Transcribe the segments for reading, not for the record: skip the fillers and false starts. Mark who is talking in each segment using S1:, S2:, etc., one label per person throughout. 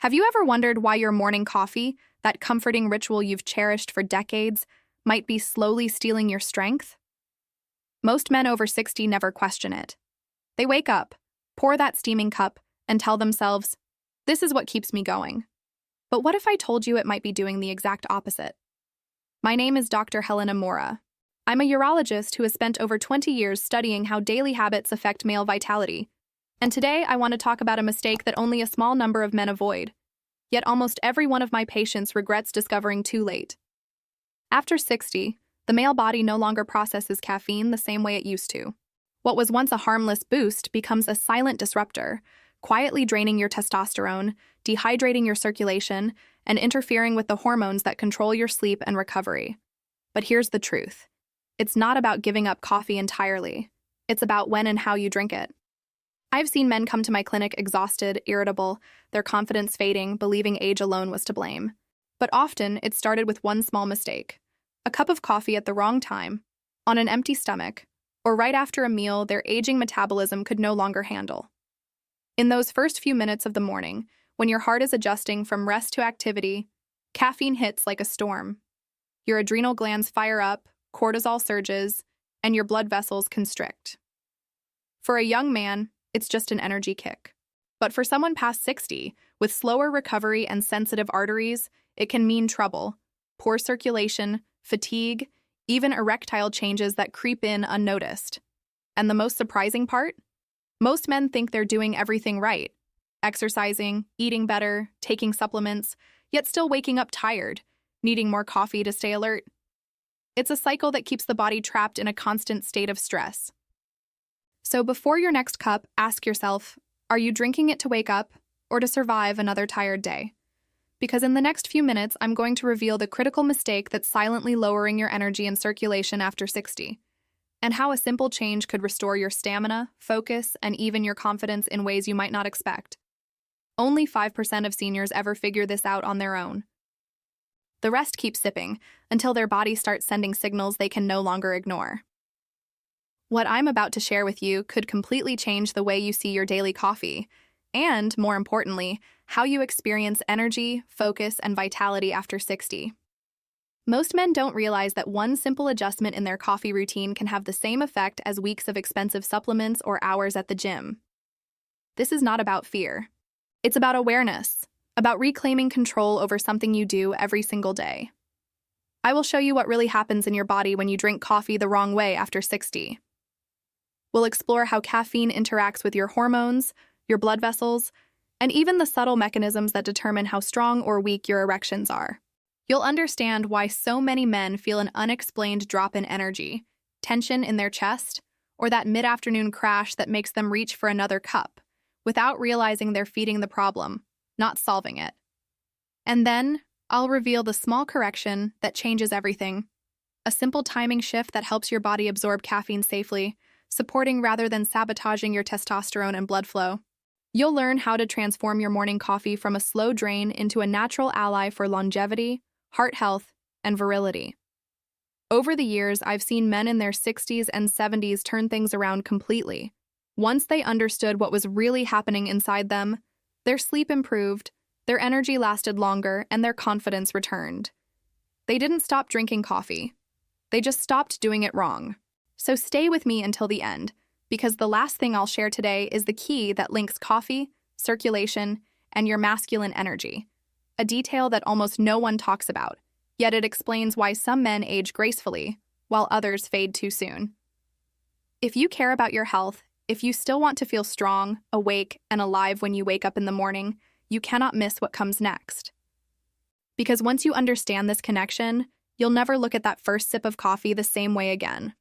S1: Have you ever wondered why your morning coffee, that comforting ritual you've cherished for decades, might be slowly stealing your strength? Most men over 60 never question it. They wake up, pour that steaming cup, and tell themselves, "This is what keeps me going." But what if I told you it might be doing the exact opposite? My name is Dr. Helena Moura. I'm a urologist who has spent over 20 years studying how daily habits affect male vitality. And today I want to talk about a mistake that only a small number of men avoid. Yet almost every one of my patients regrets discovering too late. After 60, the male body no longer processes caffeine the same way it used to. What was once a harmless boost becomes a silent disruptor, quietly draining your testosterone, dehydrating your circulation, and interfering with the hormones that control your sleep and recovery. But here's the truth. It's not about giving up coffee entirely. It's about when and how you drink it. I've seen men come to my clinic exhausted, irritable, their confidence fading, believing age alone was to blame. But often, it started with one small mistake. A cup of coffee at the wrong time, on an empty stomach, or right after a meal their aging metabolism could no longer handle. In those first few minutes of the morning, when your heart is adjusting from rest to activity, caffeine hits like a storm. Your adrenal glands fire up, cortisol surges, and your blood vessels constrict. For a young man, it's just an energy kick. But for someone past 60, with slower recovery and sensitive arteries, it can mean trouble, poor circulation, fatigue, even erectile changes that creep in unnoticed. And the most surprising part? Most men think they're doing everything right, exercising, eating better, taking supplements, yet still waking up tired, needing more coffee to stay alert. It's a cycle that keeps the body trapped in a constant state of stress. So before your next cup, ask yourself, are you drinking it to wake up or to survive another tired day? Because in the next few minutes, I'm going to reveal the critical mistake that's silently lowering your energy and circulation after 60, and how a simple change could restore your stamina, focus, and even your confidence in ways you might not expect. Only 5% of seniors ever figure this out on their own. The rest keep sipping until their body starts sending signals they can no longer ignore. What I'm about to share with you could completely change the way you see your daily coffee, and, more importantly, how you experience energy, focus, and vitality after 60. Most men don't realize that one simple adjustment in their coffee routine can have the same effect as weeks of expensive supplements or hours at the gym. This is not about fear. It's about awareness, about reclaiming control over something you do every single day. I will show you what really happens in your body when you drink coffee the wrong way after 60. We'll explore how caffeine interacts with your hormones, your blood vessels, and even the subtle mechanisms that determine how strong or weak your erections are. You'll understand why so many men feel an unexplained drop in energy, tension in their chest, or that mid-afternoon crash that makes them reach for another cup, without realizing they're feeding the problem, not solving it. And then, I'll reveal the small correction that changes everything. A simple timing shift that helps your body absorb caffeine safely, supporting rather than sabotaging your testosterone and blood flow. You'll learn how to transform your morning coffee from a slow drain into a natural ally for longevity, heart health, and virility. Over the years, I've seen men in their 60s and 70s turn things around completely. Once they understood what was really happening inside them, their sleep improved, their energy lasted longer, and their confidence returned. They didn't stop drinking coffee. They just stopped doing it wrong. So stay with me until the end, because the last thing I'll share today is the key that links coffee, circulation, and your masculine energy, a detail that almost no one talks about, yet it explains why some men age gracefully, while others fade too soon. If you care about your health, if you still want to feel strong, awake, and alive when you wake up in the morning, you cannot miss what comes next. Because once you understand this connection, you'll never look at that first sip of coffee the same way again.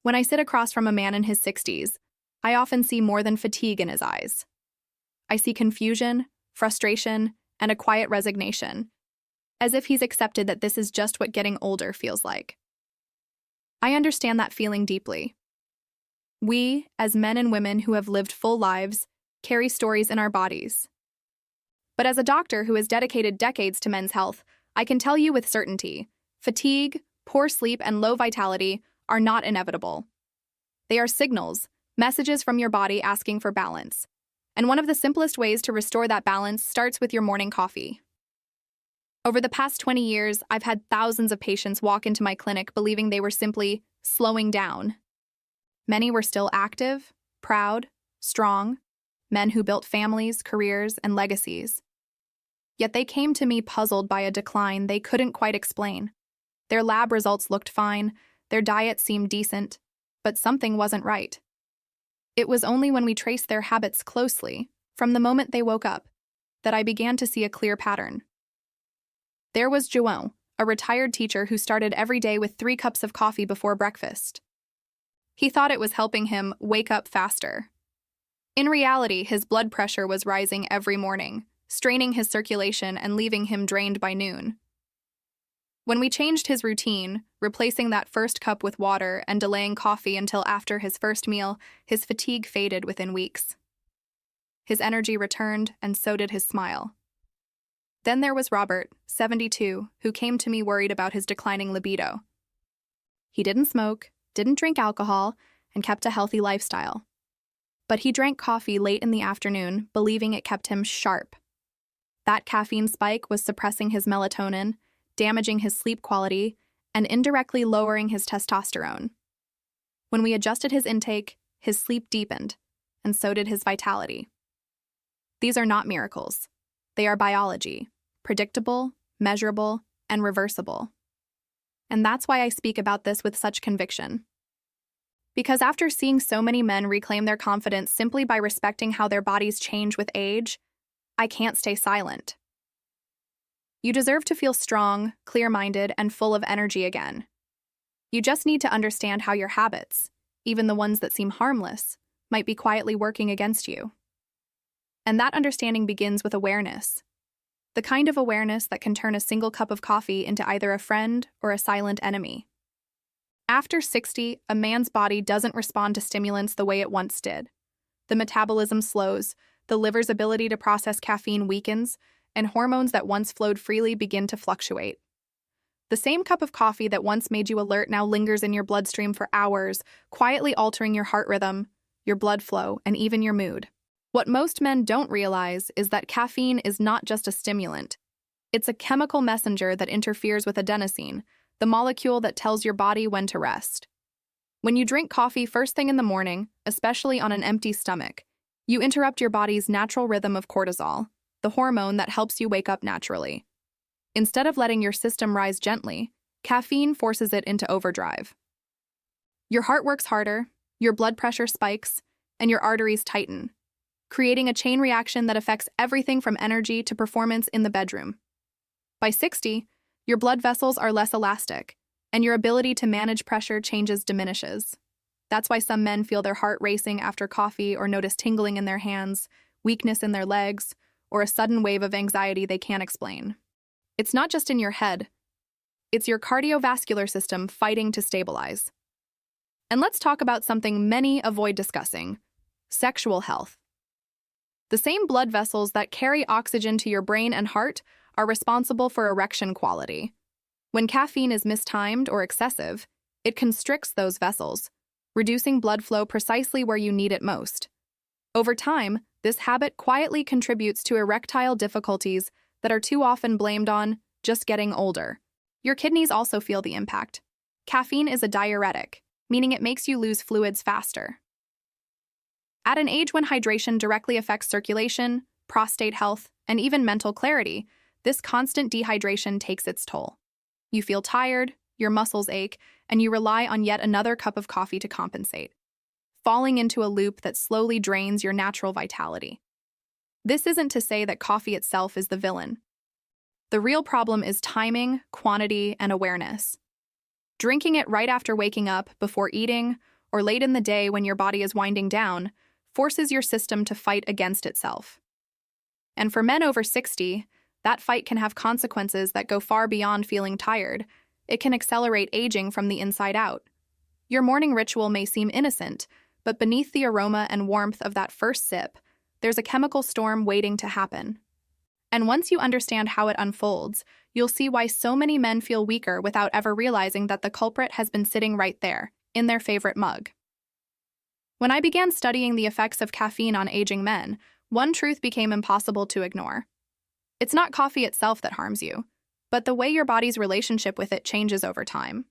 S1: When I sit across from a man in his 60s, I often see more than fatigue in his eyes. I see confusion, frustration, and a quiet resignation, as if he's accepted that this is just what getting older feels like. I understand that feeling deeply. We, as men and women who have lived full lives, carry stories in our bodies. But as a doctor who has dedicated decades to men's health, I can tell you with certainty, fatigue, poor sleep, and low vitality are not inevitable. They are signals, messages from your body asking for balance. And one of the simplest ways to restore that balance starts with your morning coffee. Over the past 20 years, I've had thousands of patients walk into my clinic believing they were simply slowing down. Many were still active, proud, strong, men who built families, careers, and legacies. Yet they came to me puzzled by a decline they couldn't quite explain. Their lab results looked fine, their diet seemed decent, but something wasn't right. It was only when we traced their habits closely, from the moment they woke up, that I began to see a clear pattern. There was João, a retired teacher who started every day with 3 cups of coffee before breakfast. He thought it was helping him wake up faster. In reality, his blood pressure was rising every morning, straining his circulation and leaving him drained by noon. When we changed his routine, replacing that first cup with water and delaying coffee until after his first meal, his fatigue faded within weeks. His energy returned, and so did his smile. Then there was Robert, 72, who came to me worried about his declining libido. He didn't smoke, didn't drink alcohol, and kept a healthy lifestyle. But he drank coffee late in the afternoon, believing it kept him sharp. That caffeine spike was suppressing his melatonin, damaging his sleep quality, and indirectly lowering his testosterone. When we adjusted his intake, his sleep deepened, and so did his vitality. These are not miracles. They are biology, predictable, measurable, and reversible. And that's why I speak about this with such conviction. Because after seeing so many men reclaim their confidence simply by respecting how their bodies change with age, I can't stay silent. You deserve to feel strong, clear-minded, and full of energy again. You just need to understand how your habits, even the ones that seem harmless, might be quietly working against you. And that understanding begins with awareness. The kind of awareness that can turn a single cup of coffee into either a friend or a silent enemy. After 60, a man's body doesn't respond to stimulants the way it once did. The metabolism slows, the liver's ability to process caffeine weakens, and hormones that once flowed freely begin to fluctuate. The same cup of coffee that once made you alert now lingers in your bloodstream for hours, quietly altering your heart rhythm, your blood flow, and even your mood. What most men don't realize is that caffeine is not just a stimulant. It's a chemical messenger that interferes with adenosine, the molecule that tells your body when to rest. When you drink coffee first thing in the morning, especially on an empty stomach, you interrupt your body's natural rhythm of cortisol, the hormone that helps you wake up naturally. Instead of letting your system rise gently, caffeine forces it into overdrive. Your heart works harder, your blood pressure spikes, and your arteries tighten, creating a chain reaction that affects everything from energy to performance in the bedroom. By 60, your blood vessels are less elastic, and your ability to manage pressure diminishes. That's why some men feel their heart racing after coffee or notice tingling in their hands, weakness in their legs, or a sudden wave of anxiety they can't explain. It's not just in your head. It's your cardiovascular system fighting to stabilize. And let's talk about something many avoid discussing: sexual health. The same blood vessels that carry oxygen to your brain and heart are responsible for erection quality. When caffeine is mistimed or excessive, it constricts those vessels, reducing blood flow precisely where you need it most. Over time, this habit quietly contributes to erectile difficulties that are too often blamed on just getting older. Your kidneys also feel the impact. Caffeine is a diuretic, meaning it makes you lose fluids faster. At an age when hydration directly affects circulation, prostate health, and even mental clarity, this constant dehydration takes its toll. You feel tired, your muscles ache, and you rely on yet another cup of coffee to compensate, falling into a loop that slowly drains your natural vitality. This isn't to say that coffee itself is the villain. The real problem is timing, quantity, and awareness. Drinking it right after waking up, before eating, or late in the day when your body is winding down forces your system to fight against itself. And for men over 60, that fight can have consequences that go far beyond feeling tired. It can accelerate aging from the inside out. Your morning ritual may seem innocent, but beneath the aroma and warmth of that first sip, there's a chemical storm waiting to happen. And once you understand how it unfolds, you'll see why so many men feel weaker without ever realizing that the culprit has been sitting right there, in their favorite mug. When I began studying the effects of caffeine on aging men, one truth became impossible to ignore. It's not coffee itself that harms you, but the way your body's relationship with it changes over time.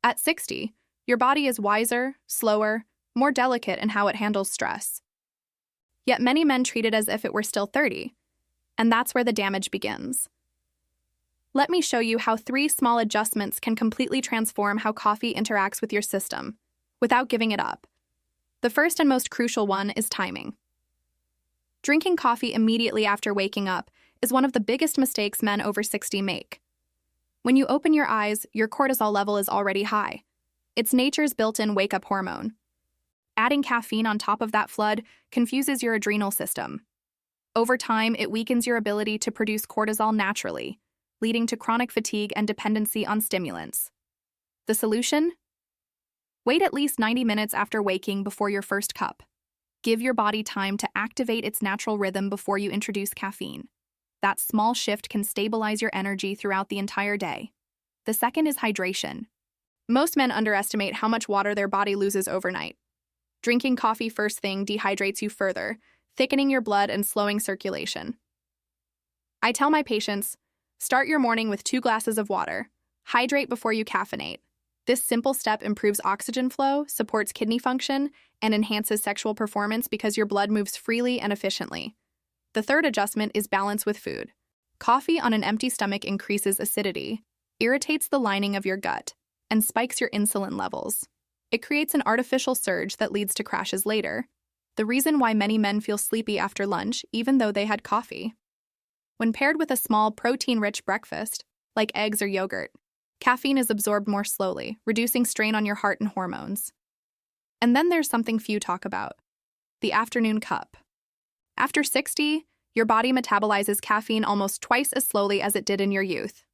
S1: At 60, your body is wiser, slower, more delicate in how it handles stress. Yet many men treat it as if it were still 30, and that's where the damage begins. Let me show you how 3 small adjustments can completely transform how coffee interacts with your system, without giving it up. The first and most crucial one is timing. Drinking coffee immediately after waking up is one of the biggest mistakes men over 60 make. When you open your eyes, your cortisol level is already high. It's nature's built-in wake-up hormone. Adding caffeine on top of that flood confuses your adrenal system. Over time, it weakens your ability to produce cortisol naturally, leading to chronic fatigue and dependency on stimulants. The solution? Wait at least 90 minutes after waking before your first cup. Give your body time to activate its natural rhythm before you introduce caffeine. That small shift can stabilize your energy throughout the entire day. The second is hydration. Most men underestimate how much water their body loses overnight. Drinking coffee first thing dehydrates you further, thickening your blood and slowing circulation. I tell my patients, start your morning with 2 glasses of water. Hydrate before you caffeinate. This simple step improves oxygen flow, supports kidney function, and enhances sexual performance because your blood moves freely and efficiently. The third adjustment is balance with food. Coffee on an empty stomach increases acidity, irritates the lining of your gut, and spikes your insulin levels. It creates an artificial surge that leads to crashes later. The reason why many men feel sleepy after lunch, even though they had coffee. When paired with a small protein-rich breakfast, like eggs or yogurt, caffeine is absorbed more slowly, reducing strain on your heart and hormones. And then there's something few talk about: the afternoon cup. After 60, your body metabolizes caffeine almost twice as slowly as it did in your youth.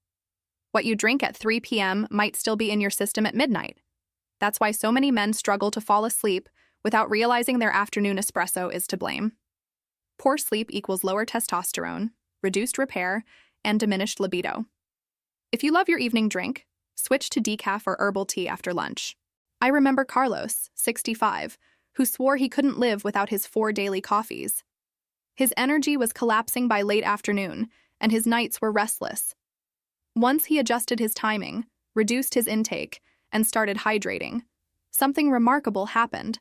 S1: What you drink at 3 p.m. might still be in your system at midnight. That's why so many men struggle to fall asleep without realizing their afternoon espresso is to blame. Poor sleep equals lower testosterone, reduced repair, and diminished libido. If you love your evening drink, switch to decaf or herbal tea after lunch. I remember Carlos, 65, who swore he couldn't live without his 4 daily coffees. His energy was collapsing by late afternoon, and his nights were restless. Once he adjusted his timing, reduced his intake, and started hydrating, something remarkable happened.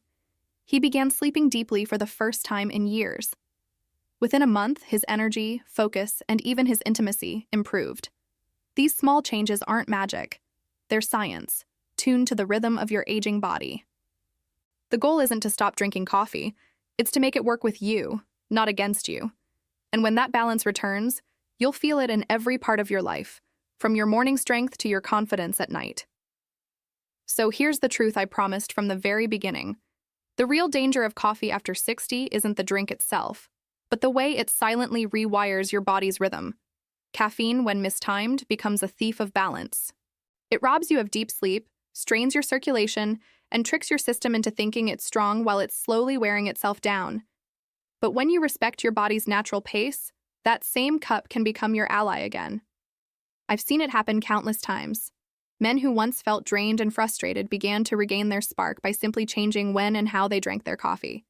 S1: He began sleeping deeply for the first time in years. Within a month, his energy, focus, and even his intimacy improved. These small changes aren't magic. They're science, tuned to the rhythm of your aging body. The goal isn't to stop drinking coffee, it's to make it work with you, not against you. And when that balance returns, you'll feel it in every part of your life, from your morning strength to your confidence at night. So here's the truth I promised from the very beginning. The real danger of coffee after 60 isn't the drink itself, but the way it silently rewires your body's rhythm. Caffeine, when mistimed, becomes a thief of balance. It robs you of deep sleep, strains your circulation, and tricks your system into thinking it's strong while it's slowly wearing itself down. But when you respect your body's natural pace, that same cup can become your ally again. I've seen it happen countless times. Men who once felt drained and frustrated began to regain their spark by simply changing when and how they drank their coffee.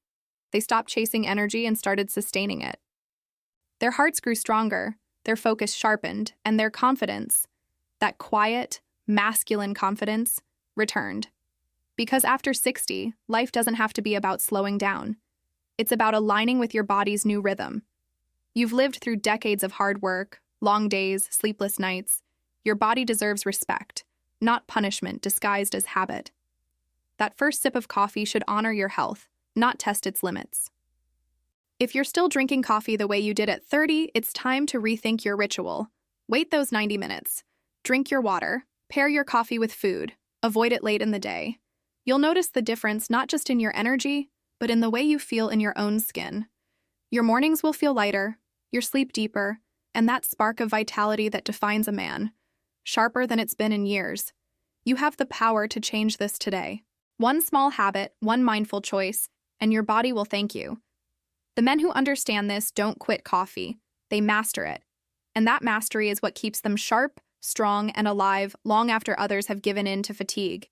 S1: They stopped chasing energy and started sustaining it. Their hearts grew stronger, their focus sharpened, and their confidence, that quiet, masculine confidence, returned. Because after 60, life doesn't have to be about slowing down. It's about aligning with your body's new rhythm. You've lived through decades of hard work, long days, sleepless nights. Your body deserves respect, not punishment disguised as habit. That first sip of coffee should honor your health, not test its limits. If you're still drinking coffee the way you did at 30, it's time to rethink your ritual. Wait those 90 minutes. Drink your water. Pair your coffee with food. Avoid it late in the day. You'll notice the difference not just in your energy, but in the way you feel in your own skin. Your mornings will feel lighter, your sleep deeper, and that spark of vitality that defines a man, sharper than it's been in years. You have the power to change this today. One small habit, one mindful choice, and your body will thank you. The men who understand this don't quit coffee. They master it. And that mastery is what keeps them sharp, strong, and alive long after others have given in to fatigue.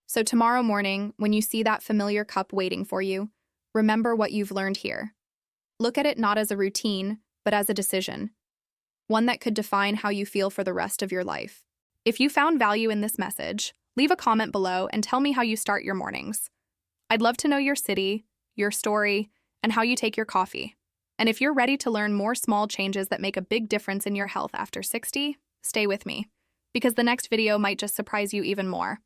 S1: So tomorrow morning, when you see that familiar cup waiting for you, remember what you've learned here. Look at it not as a routine, but as a decision, one that could define how you feel for the rest of your life. If you found value in this message, leave a comment below and tell me how you start your mornings. I'd love to know your city, your story, and how you take your coffee. And if you're ready to learn more small changes that make a big difference in your health after 60, stay with me, because the next video might just surprise you even more.